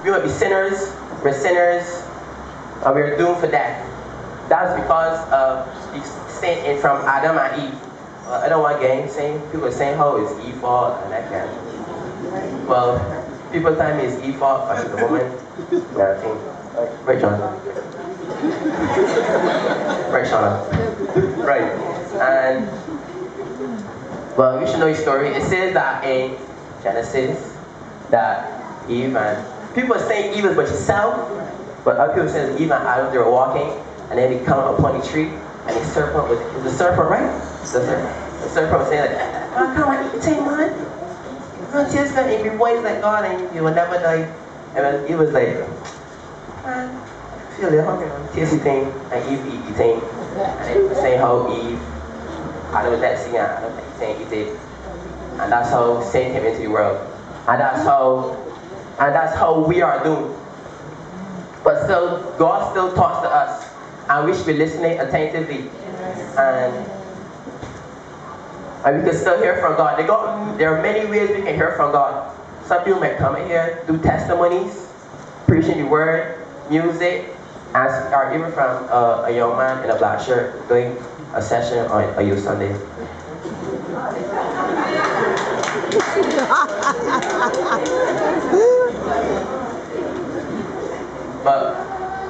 we might be sinners, we're sinners, and we're doomed for death. That's because of the sin in from Adam and Eve. I don't want to get saying people saying how it's Eve fault and that kind. Well, people tell me it's Eve fault, but the woman, yeah, I think. Right, John. Right, Shauna. Right, and well, you should know your story. It says that in Genesis that Eve and people are saying Eve is by herself, but other people say Eve and Adam, they were walking, and then they come upon a tree, and the serpent was the serpent, right? The serpent was saying like, oh, come on, eat the man. Oh, just gonna be wise like God, and you will never die. And then Eve was like, man, I feel a little hungry, man. Tasty thing, and Eve eat the thing, and it was saying how Eve, Adam was that seeing, Adam was saying eat it, and that's how sin came into the world, and that's how we are doomed. But still, God still talks to us, and we should be listening attentively. And we can still hear from God. There are many ways we can hear from God. Some people might come in here, do testimonies, preaching the word, music, or even from a young man in a black shirt doing a session on a youth Sunday.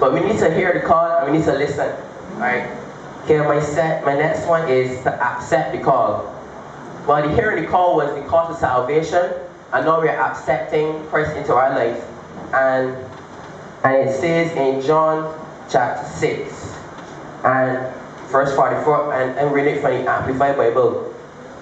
But we need to hear the call and we need to listen. Alright? Okay, my next one is to accept the call. Well, the hearing the call was the call to salvation, and now we're accepting Christ into our life. And it says in John chapter 6 and verse 44, and I'm reading it from the Amplified Bible.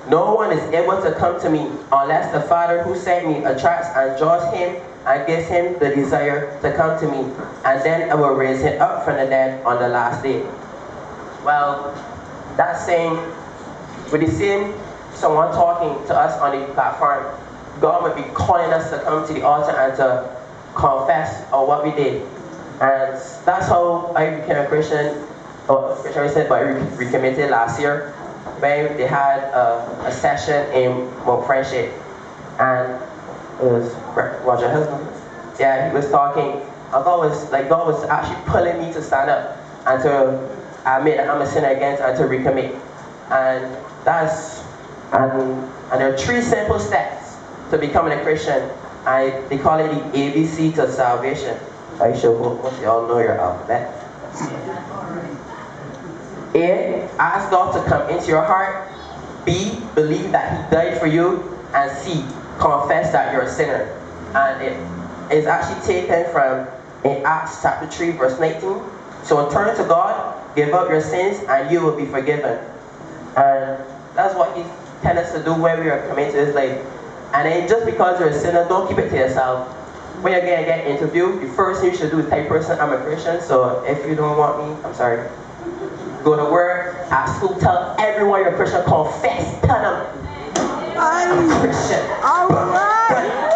No one is able to come to me unless the Father who sent me attracts and draws him and gives him the desire to come to me, and then I will raise him up from the dead on the last day. Well, that's saying, with the same someone talking to us on the platform, God would be calling us to come to the altar and to confess on what we did. And that's how I became a Christian, I said, but I recommitted last year, when they had a session in Mount Friendship, and it was Roger husband. Yeah, he was talking, and God was actually pulling me to stand up and to admit that I'm a sinner against and to recommit. And there are 3 simple steps to becoming a Christian. They call it the ABC to salvation. I sure most of y'all know your alphabet. A, ask God to come into your heart. B, believe that He died for you. And C, confess that you're a sinner. And it is actually taken from in Acts chapter 3 verse 19. So turn to God, give up your sins, and you will be forgiven. And that's what He tells us to do when we are coming to this life. And then just because you're a sinner, don't keep it to yourself. When you're going to get interviewed, the first thing you should do is type person, I'm a Christian, so if you don't want me, I'm sorry. Go to work, at school, tell everyone you're a Christian, confess, tell them, I'm a Christian. All right.